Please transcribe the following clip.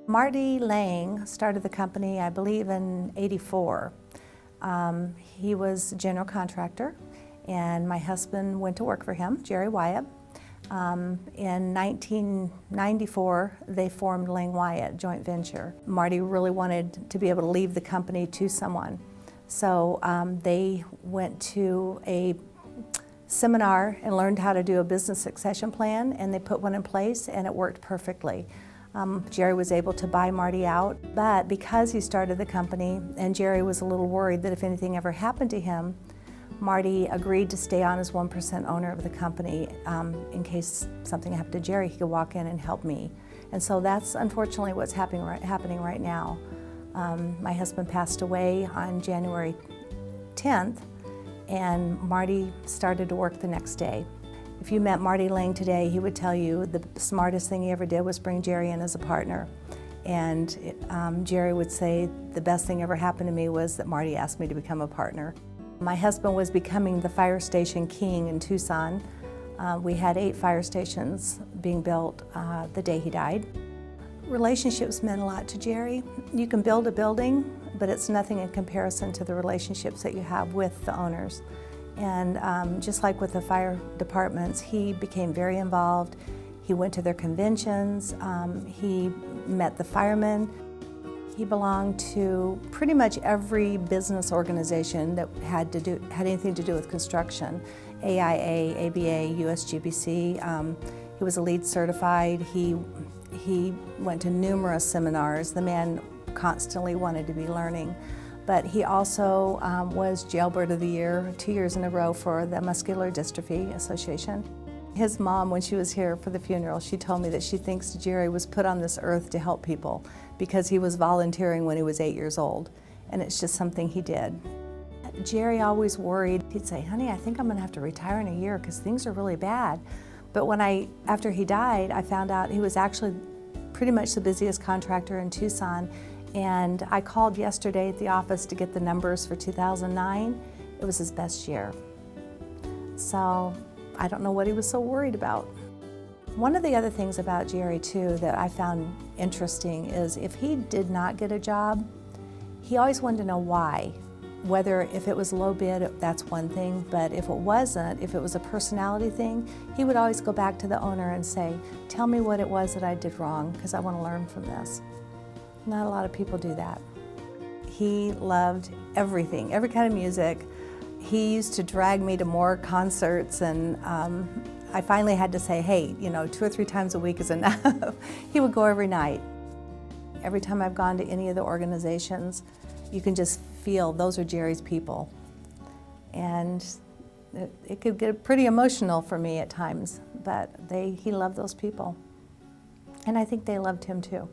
Marty Lang started the company, I believe, in '84. He was a general contractor, and my husband went to work for him, Jerry Wyatt. In 1994, they formed Lang Wyatt joint venture. Marty really wanted to be able to leave the company to someone. So they went to a seminar and learned how to do a business succession plan, and they put one in place, and it worked perfectly. Jerry was able to buy Marty out, but because he started the company and Jerry was a little worried that if anything ever happened to him, Marty agreed to stay on as 1% owner of the company. In case something happened to Jerry, he could walk in and help me. And so that's unfortunately what's happening right now. My husband passed away on January 10th, and Marty started to work the next day. If you met Marty Lang today, he would tell you the smartest thing he ever did was bring Jerry in as a partner. And Jerry would say the best thing ever happened to me was that Marty asked me to become a partner. My husband was becoming the fire station king in Tucson. We had 8 fire stations being built the day he died. Relationships meant a lot to Jerry. You can build a building, but it's nothing in comparison to the relationships that you have with the owners. And just like with the fire departments, he became very involved. He went to their conventions, he met the firemen. He belonged to pretty much every business organization that had anything to do with construction. AIA, ABA, USGBC. He was a LEED certified. He went to numerous seminars. The man constantly wanted to be learning. But he also was Jailbird of the Year 2 years in a row for the Muscular Dystrophy Association. His mom, when she was here for the funeral, she told me that she thinks Jerry was put on this earth to help people because he was volunteering when he was 8 years old, and it's just something he did. Jerry always worried. He'd say, "Honey, I think I'm gonna have to retire in a year because things are really bad." But after he died, I found out he was actually pretty much the busiest contractor in Tucson. And I called yesterday at the office to get the numbers for 2009. It was his best year. So I don't know what he was so worried about. One of the other things about Jerry too that I found interesting is if he did not get a job, he always wanted to know why. Whether if it was low bid, that's one thing, but if it wasn't, if it was a personality thing, he would always go back to the owner and say, "Tell me what it was that I did wrong, because I want to learn from this." Not a lot of people do that. He loved everything, every kind of music. He used to drag me to more concerts, and I finally had to say, "Hey, 2 or 3 times a week is enough." He would go every night. Every time I've gone to any of the organizations, you can just feel those are Jerry's people. And it could get pretty emotional for me at times, but he loved those people. And I think they loved him too.